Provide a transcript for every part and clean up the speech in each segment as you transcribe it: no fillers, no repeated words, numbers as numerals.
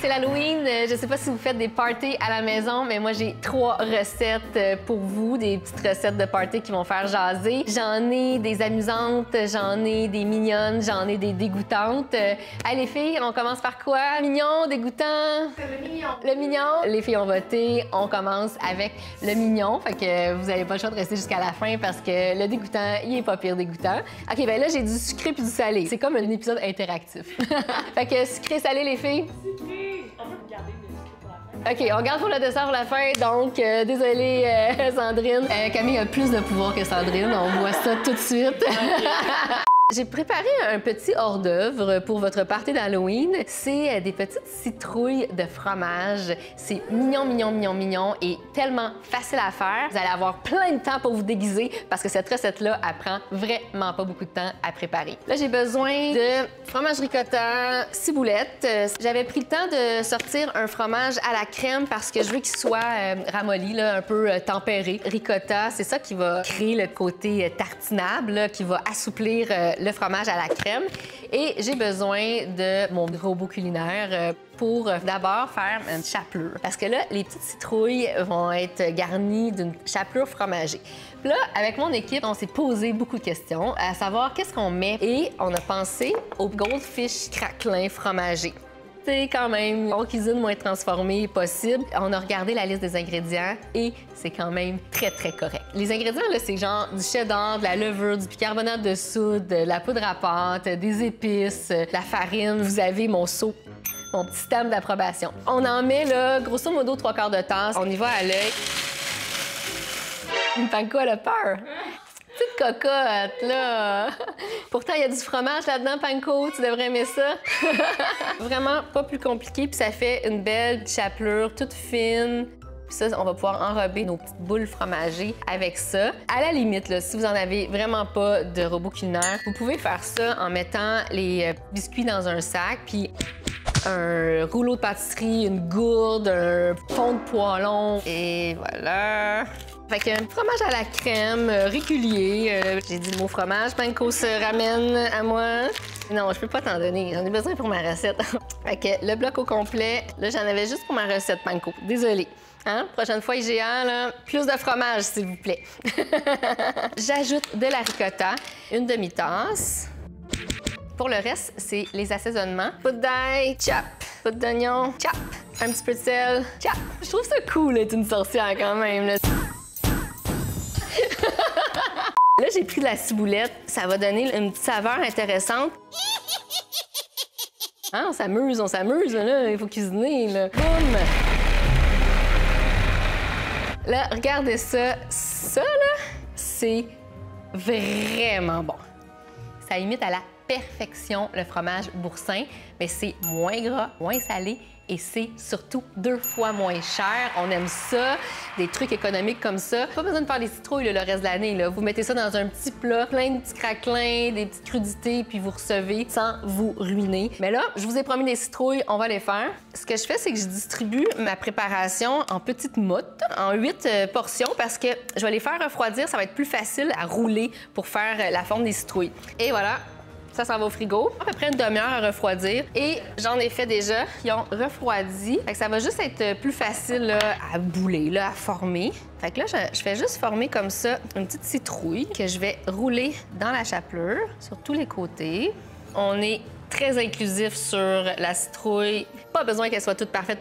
c'est l'Halloween. Je sais pas si vous faites des parties à la maison, mais moi, j'ai 3 recettes pour vous, des petites recettes de party qui vont faire jaser. J'en ai des amusantes, j'en ai des mignonnes, j'en ai des dégoûtantes. Allez, les filles, on commence par quoi? Mignon, dégoûtant? Le mignon. Le mignon. Les filles ont voté. On commence avec le mignon. Fait que vous n'avez pas le choix de rester jusqu'à la fin parce que le dégoûtant, il est pas pire dégoûtant. OK, ben là, j'ai du sucré puis du salé. C'est comme un épisode interactif. Fait que sucré-salé, les filles? Sucré. On peut garder le sucré pour la fin. OK, on garde pour le dessert pour la fin. Donc, désolée, Sandrine. Camille a plus de pouvoir que Sandrine. On voit ça tout de suite. J'ai préparé un petit hors-d'œuvre pour votre party d'Halloween. C'est des petites citrouilles de fromage. C'est mignon, mignon, mignon, mignon et tellement facile à faire. Vous allez avoir plein de temps pour vous déguiser parce que cette recette-là, elle prend vraiment pas beaucoup de temps à préparer. Là, j'ai besoin de fromage ricotta, ciboulette. J'avais pris le temps de sortir un fromage à la crème parce que je veux qu'il soit ramolli, là, un peu tempéré. Ricotta, c'est ça qui va créer le côté tartinable, là, qui va assouplir le fromage à la crème. Et j'ai besoin de mon robot culinaire pour d'abord faire une chapelure. Parce que là, les petites citrouilles vont être garnies d'une chapelure fromagée. Puis là, avec mon équipe, on s'est posé beaucoup de questions, à savoir qu'est-ce qu'on met. Et on a pensé au goldfish craquelin fromagé. C'est quand même en cuisine moins transformée possible. On a regardé la liste des ingrédients et c'est quand même très, très correct. Les ingrédients, là, c'est genre du cheddar, de la levure, du bicarbonate de soude, de la poudre à pâte, des épices, de la farine. Vous avez mon seau, mon petit stamp d'approbation. On en met, là, grosso modo, 3/4 de tasse. On y va à l'œil. Panko, elle a peur. Petite cocotte, là. Pourtant, il y a du fromage là-dedans, Panko. Tu devrais aimer ça. Vraiment pas plus compliqué. Puis ça fait une belle chapelure toute fine. Puis ça, on va pouvoir enrober nos petites boules fromagées avec ça. À la limite, là, si vous en avez vraiment pas de robot culinaire, vous pouvez faire ça en mettant les biscuits dans un sac, puis un rouleau de pâtisserie, une gourde, un fond de poêlon. Et voilà. Fait qu'un fromage à la crème, régulier. J'ai dit le mot fromage, Panko se ramène à moi. Non, je peux pas t'en donner. J'en ai besoin pour ma recette. Fait que le bloc au complet, là, j'en avais juste pour ma recette, Panko. Désolée. Hein? Prochaine fois, IGA, là, plus de fromage, s'il vous plaît. J'ajoute de la ricotta, une demi-tasse. Pour le reste, c'est les assaisonnements. Poudre d'ail, chop. Poudre d'oignon, chop. Un petit peu de sel, chop. Je trouve ça cool d'être une sorcière quand même, là. Là, j'ai pris de la ciboulette. Ça va donner une petite saveur intéressante. Hein, on s'amuse, là. Il faut cuisiner, là. Boum! Là, regardez ça. Ça, là, c'est vraiment bon. Ça imite à la perfection le fromage boursin, mais c'est moins gras, moins salé et c'est surtout 2 fois moins cher. On aime ça, des trucs économiques comme ça. Pas besoin de faire des citrouilles le reste de l'année. Vous mettez ça dans un petit plat, plein de petits craquelins, des petites crudités, puis vous recevez sans vous ruiner. Mais là, je vous ai promis des citrouilles, on va les faire. Ce que je fais, c'est que je distribue ma préparation en petites mottes, en 8 portions, parce que je vais les faire refroidir. Ça va être plus facile à rouler pour faire la forme des citrouilles. Et voilà. Ça s'en va au frigo. À peu près une demi-heure à refroidir. Et j'en ai fait déjà. Ils ont refroidi. Fait que ça va juste être plus facile là, à bouler, là, à former. Fait que là, je fais juste former comme ça une petite citrouille que je vais rouler dans la chapelure sur tous les côtés. On est très inclusif sur la citrouille. Pas besoin qu'elle soit toute parfaite.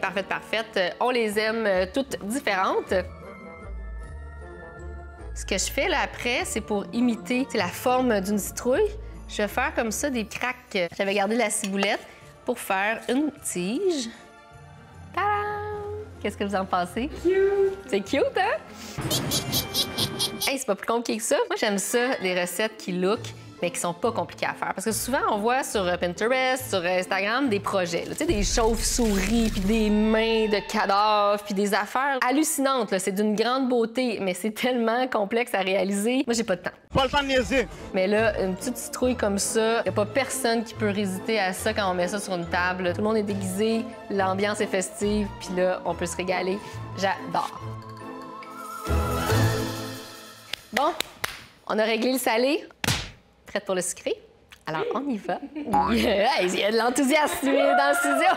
On les aime toutes différentes. Ce que je fais là après, c'est pour imiter la forme d'une citrouille. Je vais faire comme ça des craques. J'avais gardé la ciboulette pour faire une tige. Tadam! Qu'est-ce que vous en pensez? Cute! C'est cute, hein? Hey, c'est pas plus compliqué que ça. Moi, j'aime ça, les recettes qui look, mais qui sont pas compliquées à faire. Parce que souvent, on voit sur Pinterest, sur Instagram, des projets. Tu sais, des chauves-souris, puis des mains de cadavres, puis des affaires hallucinantes. C'est d'une grande beauté, mais c'est tellement complexe à réaliser. Moi, j'ai pas de temps. Pas le temps de niaiser. Mais là, une petite citrouille comme ça, y a pas personne qui peut résister à ça quand on met ça sur une table. Tout le monde est déguisé, l'ambiance est festive, puis là, on peut se régaler. J'adore. Bon, on a réglé le salé. Prête pour le sucré? Alors, on y va. Yeah, il y a de l'enthousiasme dans le studio!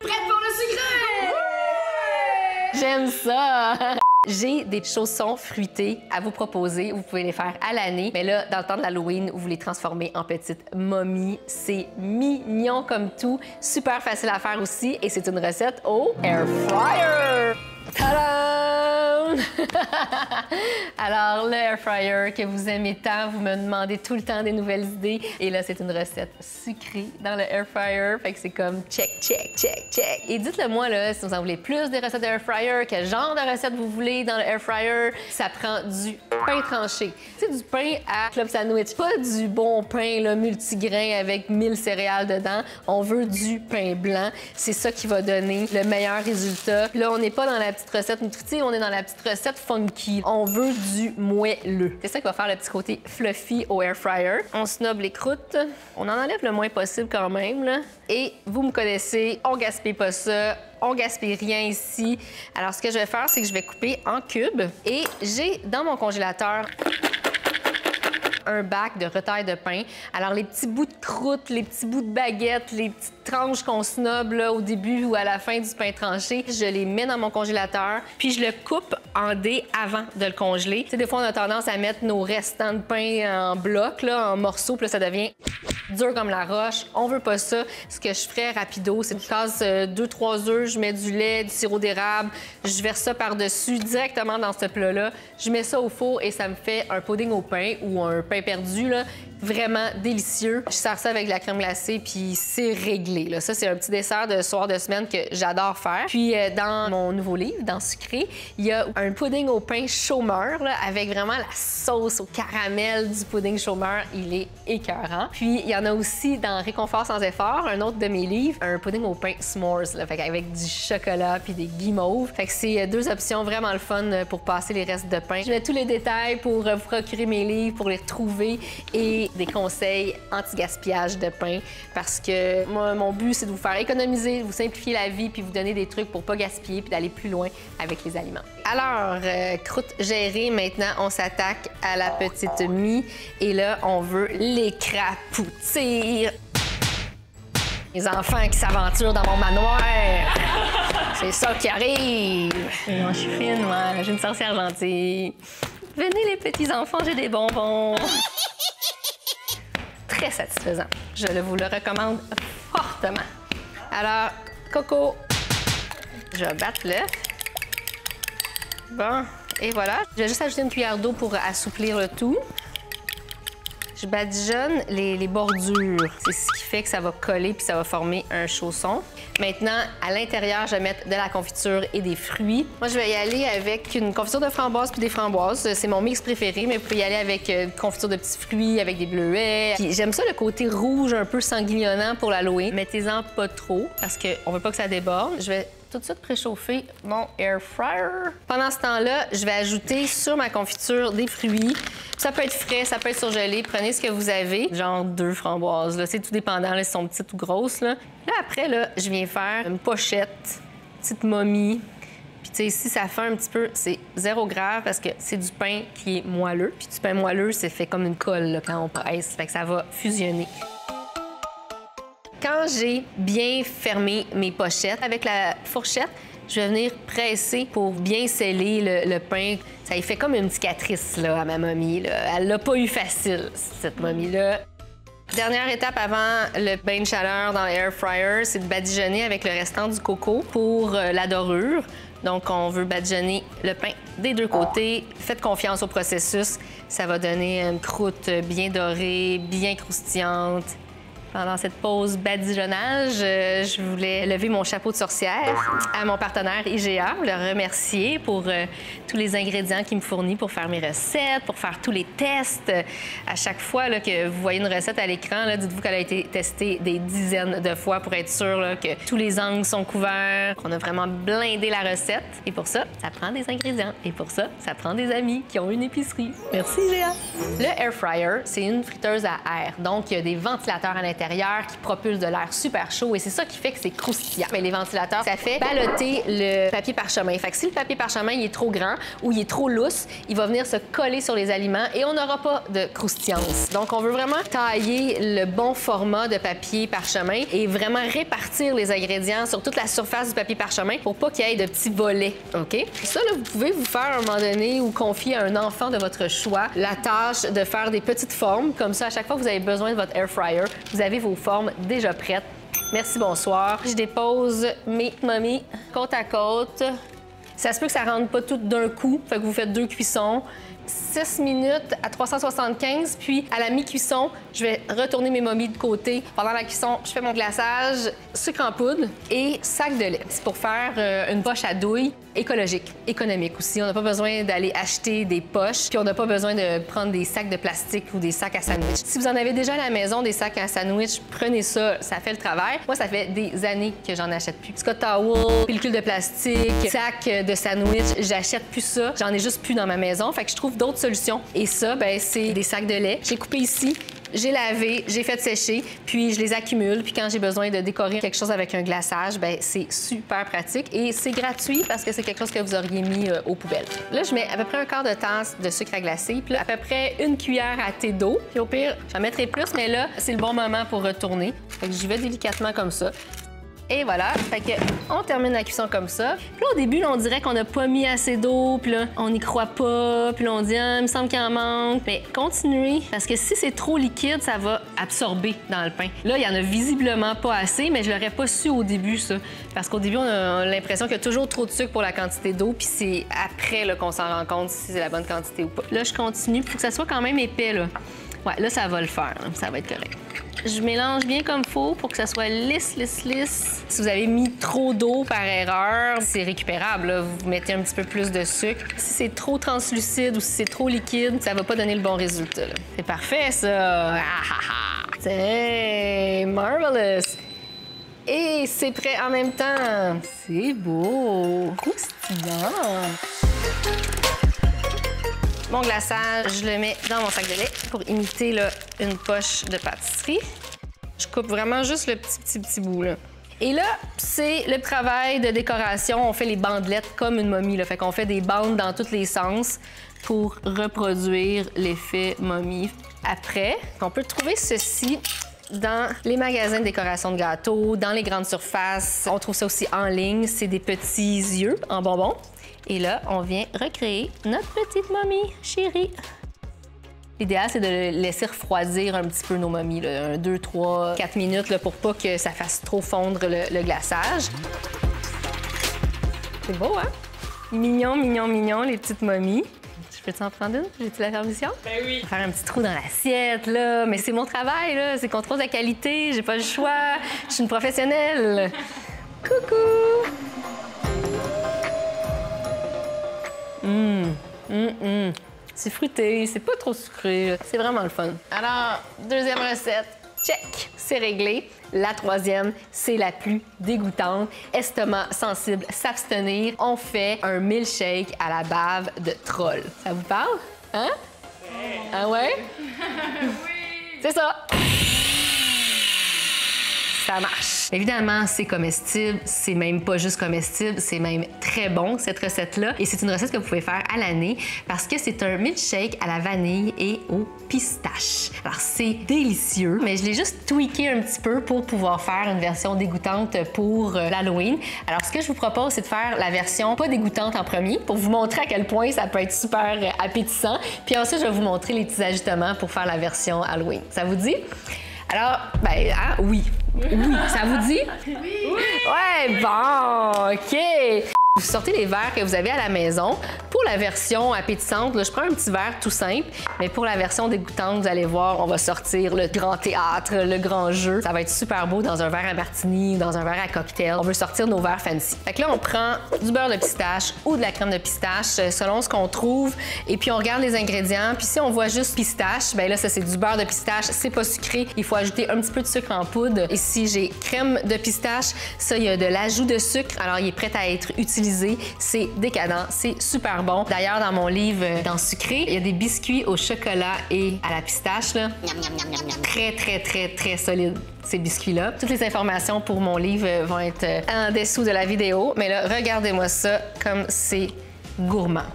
Prête pour le secret! J'aime ça! J'ai des chaussons fruités à vous proposer. Vous pouvez les faire à l'année. Mais là, dans le temps de l'Halloween, vous les transformez en petites momies. C'est mignon comme tout. Super facile à faire aussi. Et c'est une recette au air fryer. Tadam! Alors, le air fryer que vous aimez tant, vous me demandez tout le temps des nouvelles idées. Et là, c'est une recette sucrée dans le air fryer. Fait que c'est comme check, check, check, check. Et dites-le moi, là, si vous en voulez plus des recettes de air fryer, quel genre de recettes vous voulez dans le air fryer. Ça prend du pain tranché. C'est du pain à club sandwich. Pas du bon pain là, multigrain avec 1000 céréales dedans. On veut du pain blanc. C'est ça qui va donner le meilleur résultat. Là, on n'est pas dans la petite recette nutritive, on est dans la petite recette funky. On veut du moelleux. C'est ça qui va faire le petit côté fluffy au air fryer. On snob les croûtes. On en enlève le moins possible quand même, là. Et vous me connaissez, on gaspille pas ça. On gaspille rien ici. Alors, ce que je vais faire, c'est que je vais couper en cubes. Et j'ai dans mon congélateur un bac de retaille de pain. Alors, les petits bouts de croûte, les petits bouts de baguette, les petites tranches qu'on snob là, au début ou à la fin du pain tranché, je les mets dans mon congélateur, puis je le coupe en dés avant de le congeler. Tu sais, des fois, on a tendance à mettre nos restants de pain en blocs, là, en morceaux, puis là, ça devient dur comme la roche. On veut pas ça. Ce que je ferais rapido, c'est que je casse 2-3 œufs, je mets du lait, du sirop d'érable, je verse ça par-dessus directement dans ce plat-là. Je mets ça au four et ça me fait un pudding au pain ou un pain perdu, là, vraiment délicieux. Je sers ça avec de la crème glacée, puis c'est réglé. Là. Ça, c'est un petit dessert de soir de semaine que j'adore faire. Puis dans mon nouveau livre, dans Sucré, il y a un pudding au pain chômeur, là, avec vraiment la sauce au caramel du pudding chômeur. Il est écœurant. Puis il y en a aussi dans Réconfort sans effort, un autre de mes livres, un pudding au pain s'mores, là, fait avec du chocolat puis des guimauves. Fait que c'est deux options vraiment le fun pour passer les restes de pain. Je mets tous les détails pour vous procurer mes livres, pour les retrouver et des conseils anti-gaspillage de pain parce que moi, mon but, c'est de vous faire économiser, de vous simplifier la vie puis vous donner des trucs pour pas gaspiller puis d'aller plus loin avec les aliments. Alors, croûte gérée, maintenant, on s'attaque à la petite mie et là, on veut l'écrapoutir. Les enfants qui s'aventurent dans mon manoir. C'est ça qui arrive. Non, je suis fine, moi. J'ai une sorcière gentille. Venez, les petits enfants, j'ai des bonbons. Très satisfaisant. Je vous le recommande fortement. Alors, Coco, je vais battre l'œuf. Bon, et voilà. Je vais juste ajouter une cuillère d'eau pour assouplir le tout. Je badigeonne les bordures. C'est ce qui fait que ça va coller puis ça va former un chausson. Maintenant, à l'intérieur, je vais mettre de la confiture et des fruits. Moi, je vais y aller avec une confiture de framboise puis des framboises. C'est mon mix préféré, mais vous pouvez y aller avec une confiture de petits fruits, avec des bleuets. Puis j'aime ça, le côté rouge un peu sanguillonnant pour l'Halloween. Mettez-en pas trop parce qu'on veut pas que ça déborde. Je vais tout de suite préchauffer mon air fryer. Pendant ce temps-là, je vais ajouter sur ma confiture des fruits. Ça peut être frais, ça peut être surgelé. Prenez ce que vous avez, genre 2 framboises. C'est tout dépendant, là, si elles sont petites ou grosses. Là, après, là, je viens faire une pochette, petite momie. Puis, tu sais, si ça fait un petit peu, c'est 0 grave parce que c'est du pain qui est moelleux. Puis, du pain moelleux, c'est fait comme une colle là, quand on presse. Fait que ça va fusionner. Quand j'ai bien fermé mes pochettes avec la fourchette, je vais venir presser pour bien sceller le pain. Ça y fait comme une cicatrice là, à ma momie. Là. Elle l'a pas eu facile, cette momie-là. Dernière étape avant le bain de chaleur dans l'air fryer, c'est de badigeonner avec le restant du coco pour la dorure. Donc, on veut badigeonner le pain des deux côtés. Faites confiance au processus. Ça va donner une croûte bien dorée, bien croustillante. Pendant cette pause badigeonnage, je voulais lever mon chapeau de sorcière à mon partenaire IGA, le remercier pour tous les ingrédients qu'il me fournit pour faire mes recettes, pour faire tous les tests. À chaque fois là, que vous voyez une recette à l'écran, dites-vous qu'elle a été testée des dizaines de fois pour être sûr là, que tous les angles sont couverts, qu'on a vraiment blindé la recette. Et pour ça, ça prend des ingrédients. Et pour ça, ça prend des amis qui ont une épicerie. Merci, IGA! Le air fryer, c'est une friteuse à air. Donc, il y a des ventilateurs à l'intérieur l'intérieur, qui propulse de l'air super chaud et c'est ça qui fait que c'est croustillant. Mais les ventilateurs, ça fait ballotter le papier parchemin. Fait que si le papier parchemin il est trop grand ou il est trop lousse, il va venir se coller sur les aliments et on n'aura pas de croustillance. Donc, on veut vraiment tailler le bon format de papier parchemin et vraiment répartir les ingrédients sur toute la surface du papier parchemin pour pas qu'il y ait de petits volets, OK? Ça, là, vous pouvez vous faire à un moment donné ou confier à un enfant de votre choix la tâche de faire des petites formes. Comme ça, à chaque fois que vous avez besoin de votre air fryer, vous avez vos formes déjà prêtes. Merci, bonsoir. Je dépose mes mommies côte à côte. Ça se peut que ça rentre pas tout d'un coup, fait que vous faites 2 cuissons. 6 minutes à 375, puis à la mi-cuisson, je vais retourner mes momies de côté. Pendant la cuisson, je fais mon glaçage, sucre en poudre et sac de lait. C'est pour faire une poche à douille écologique, économique aussi. On n'a pas besoin d'aller acheter des poches, puis on n'a pas besoin de prendre des sacs de plastique ou des sacs à sandwich. Si vous en avez déjà à la maison, des sacs à sandwich, prenez ça, ça fait le travail. Moi, ça fait des années que j'en achète plus. Scott Towel, pellicule de plastique, sac de sandwich, j'achète plus ça. J'en ai juste plus dans ma maison, fait que je trouve d'autres solutions. Et ça, ben c'est des sacs de lait. J'ai coupé ici. J'ai lavé, j'ai fait sécher, puis je les accumule. Puis quand j'ai besoin de décorer quelque chose avec un glaçage, ben c'est super pratique et c'est gratuit parce que c'est quelque chose que vous auriez mis aux poubelles. Là, je mets à peu près un quart de tasse de sucre à glacer, puis là, à peu près 1 cuillère à thé d'eau. Puis au pire, j'en mettrai plus, mais là, c'est le bon moment pour retourner. Fait que j'y vais délicatement comme ça. Et voilà, fait que on termine la cuisson comme ça. Puis là, au début, là, on dirait qu'on n'a pas mis assez d'eau, puis là, on n'y croit pas, puis là, on dit « Ah, il me semble qu'il en manque ». Mais continuez, parce que si c'est trop liquide, ça va absorber dans le pain. Là, il y en a visiblement pas assez, mais je l'aurais pas su au début, ça. Parce qu'au début, on a l'impression qu'il y a toujours trop de sucre pour la quantité d'eau, puis c'est après là, qu'on s'en rend compte si c'est la bonne quantité ou pas. Là, je continue, pour que ça soit quand même épais, là. Ouais, là, ça va le faire, là. Ça va être correct. Je mélange bien comme il faut pour que ça soit lisse, lisse, lisse. Si vous avez mis trop d'eau par erreur, c'est récupérable. Là. Vous mettez un petit peu plus de sucre. Si c'est trop translucide ou si c'est trop liquide, ça va pas donner le bon résultat. C'est parfait, ça! Ah, ah, ah. C'est marvelous! Et c'est prêt en même temps. C'est beau! Croustillant! Mon glaçage, je le mets dans mon sac de lait pour imiter là, une poche de pâtisserie. Je coupe vraiment juste le petit bout. Là. Et là, c'est le travail de décoration. On fait les bandelettes comme une momie. Là. Fait qu'on fait des bandes dans tous les sens pour reproduire l'effet momie. Après, on peut trouver ceci dans les magasins de décoration de gâteaux, dans les grandes surfaces. On trouve ça aussi en ligne. C'est des petits yeux en bonbons. Et là, on vient recréer notre petite momie chérie. L'idéal, c'est de laisser refroidir un petit peu nos momies, là, 2, 3, 4 minutes là, pour pas que ça fasse trop fondre le glaçage. C'est beau, hein? Mignon, mignon, mignon, les petites momies. Je peux t'en prendre une? J'ai-tu la permission? Ben oui. Faire un petit trou dans l'assiette, là. Mais c'est mon travail, là. C'est contrôle de la qualité. J'ai pas le choix. Je suis une professionnelle. Coucou! C'est fruité, c'est pas trop sucré. C'est vraiment le fun. Alors, deuxième recette, check! C'est réglé. La troisième, c'est la plus dégoûtante. Estomac sensible, s'abstenir. On fait un milkshake à la bave de troll. Ça vous parle? Hein? Ouais. Ah ouais? Oui! C'est ça! Ça marche. Évidemment, c'est comestible. C'est même pas juste comestible, c'est même très bon, cette recette-là. Et c'est une recette que vous pouvez faire à l'année parce que c'est un milkshake à la vanille et au pistache. Alors, c'est délicieux, mais je l'ai juste tweaké un petit peu pour pouvoir faire une version dégoûtante pour l'Halloween. Alors, ce que je vous propose, c'est de faire la version pas dégoûtante en premier pour vous montrer à quel point ça peut être super appétissant. Puis ensuite, je vais vous montrer les petits ajustements pour faire la version Halloween. Ça vous dit? Alors, ben, hein, oui. Oui, ça vous dit? Oui! Ouais, bon, OK. Vous sortez les verres que vous avez à la maison. Pour la version appétissante, là, je prends un petit verre tout simple, mais pour la version dégoûtante, vous allez voir, on va sortir le grand théâtre, le grand jeu. Ça va être super beau dans un verre à martini, dans un verre à cocktail. On veut sortir nos verres fancy. Fait que là, on prend du beurre de pistache ou de la crème de pistache, selon ce qu'on trouve, et puis on regarde les ingrédients. Puis si on voit juste pistache, ben là, ça, c'est du beurre de pistache, c'est pas sucré. Il faut ajouter un petit peu de sucre en poudre. Ici, j'ai crème de pistache. Ça, il y a de l'ajout de sucre, alors il est prêt à être utilisé caramélisé. C'est décadent, c'est super bon. D'ailleurs, dans mon livre Dans Sucré, il y a des biscuits au chocolat et à la pistache, là. Très, très, très, très solides, ces biscuits-là. Toutes les informations pour mon livre vont être en dessous de la vidéo. Mais là, regardez-moi ça comme c'est gourmand.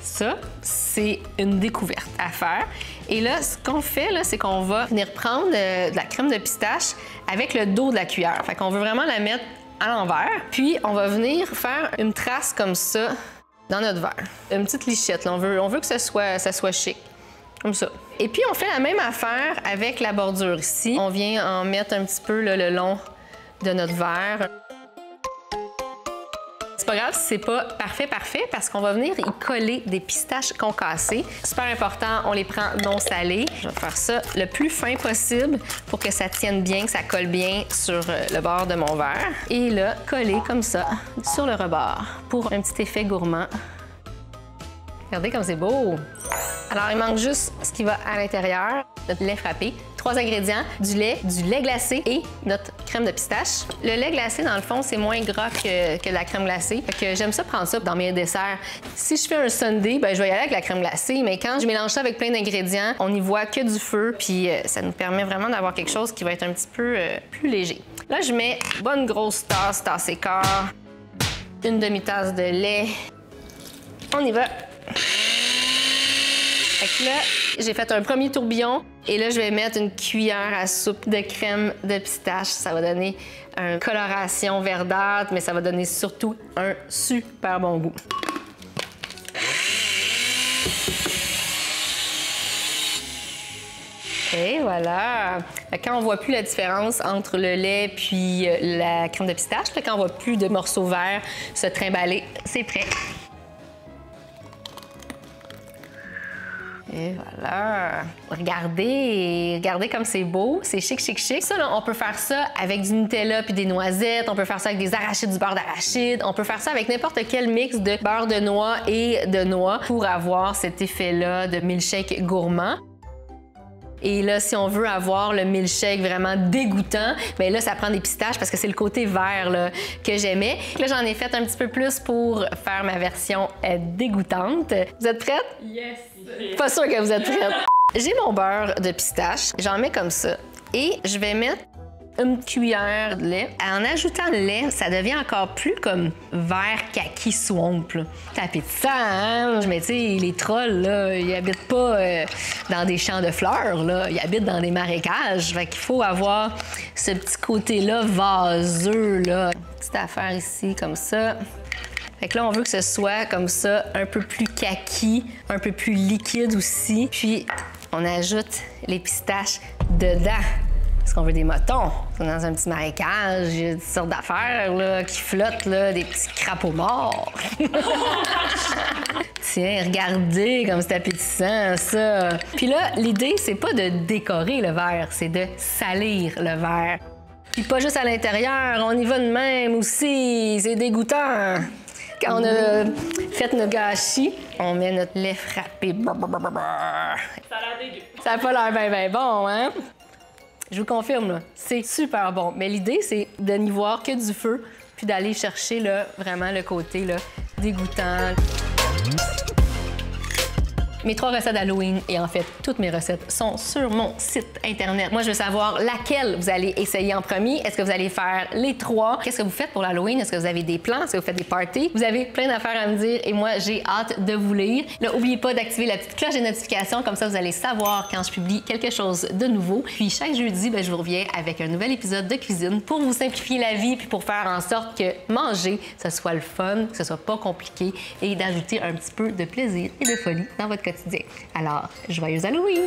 Ça, c'est une découverte à faire. Et là, ce qu'on fait, là, c'est qu'on va venir prendre de la crème de pistache avec le dos de la cuillère. Fait qu'on veut vraiment la mettre à l'envers. Puis, on va venir faire une trace comme ça dans notre verre. Une petite lichette, là. On veut que ça soit chic. Comme ça. Et puis, on fait la même affaire avec la bordure ici. On vient en mettre un petit peu là, le long de notre verre. C'est pas grave si c'est pas parfait, parce qu'on va venir y coller des pistaches concassées. Super important, on les prend non salées. Je vais faire ça le plus fin possible pour que ça tienne bien, que ça colle bien sur le bord de mon verre. Et là, coller comme ça sur le rebord pour un petit effet gourmand. Regardez comme c'est beau! Alors, il manque juste ce qui va à l'intérieur, notre lait frappé. 3 ingrédients, du lait glacé et notre crème de pistache. Le lait glacé, dans le fond, c'est moins gras que la crème glacée. Fait que j'aime ça prendre ça dans mes desserts. Si je fais un sundae, ben, je vais y aller avec la crème glacée, mais quand je mélange ça avec plein d'ingrédients, on n'y voit que du feu, puis ça nous permet vraiment d'avoir quelque chose qui va être un petit peu plus léger. Là, je mets une bonne grosse tasse et quart, une demi-tasse de lait. On y va! Fait que là, j'ai fait un premier tourbillon et là, je vais mettre une cuillère à soupe de crème de pistache. Ça va donner une coloration verdâtre, mais ça va donner surtout un super bon goût. Et voilà! Quand on voit plus la différence entre le lait puis la crème de pistache, quand on voit plus de morceaux verts se trimballer, c'est prêt. Et voilà! Regardez comme c'est beau, c'est chic, chic, chic. Ça, là, on peut faire ça avec du Nutella puis des noisettes, on peut faire ça avec des arachides, du beurre d'arachide, on peut faire ça avec n'importe quel mix de beurre de noix et de noix pour avoir cet effet-là de milkshake gourmand. Et là, si on veut avoir le milkshake vraiment dégoûtant, bien là, ça prend des pistaches parce que c'est le côté vert là, que j'aimais. Là, j'en ai fait un petit peu plus pour faire ma version dégoûtante. Vous êtes prêtes? Yes! Pas sûr que vous êtes prêtes. J'ai mon beurre de pistache, j'en mets comme ça. Et je vais mettre une cuillère de lait. En ajoutant le lait, ça devient encore plus comme vert kaki swamp. C'est appétissant, hein? Mais tu sais, les trolls, là, ils habitent pas dans des champs de fleurs, là. Ils habitent dans des marécages. Fait qu'il faut avoir ce petit côté-là vaseux, là. Petite affaire ici, comme ça. Fait que là, on veut que ce soit comme ça, un peu plus kaki, un peu plus liquide aussi. Puis, on ajoute les pistaches dedans. Parce qu'on veut des motons. Dans un petit marécage, il y a toutes sortes d'affaires là, qui flottent, là, des petits crapauds morts. Tiens, regardez comme c'est appétissant, ça. Puis là, l'idée, c'est pas de décorer le verre, c'est de salir le verre. Puis pas juste à l'intérieur, on y va de même aussi, c'est dégoûtant. Quand on a fait notre gâchis, on met notre lait frappé. Ça a l'air dégueu. Ça n'a pas l'air bien bon, hein? Je vous confirme, là, c'est super bon. Mais l'idée, c'est de n'y voir que du feu, puis d'aller chercher là, vraiment le côté là, dégoûtant. Mes 3 recettes d'Halloween, et en fait, toutes mes recettes sont sur mon site Internet. Moi, je veux savoir laquelle vous allez essayer en premier. Est-ce que vous allez faire les 3? Qu'est-ce que vous faites pour l'Halloween? Est-ce que vous avez des plans? Est-ce que vous faites des parties? Vous avez plein d'affaires à me dire et moi, j'ai hâte de vous lire. Là, n'oubliez pas d'activer la petite cloche de notification. Comme ça, vous allez savoir quand je publie quelque chose de nouveau. Puis chaque jeudi, je vous reviens avec un nouvel épisode de cuisine pour vous simplifier la vie puis pour faire en sorte que manger, ce soit le fun, que ce soit pas compliqué et d'ajouter un petit peu de plaisir et de folie dans votre quotidien. Alors, joyeux Halloween!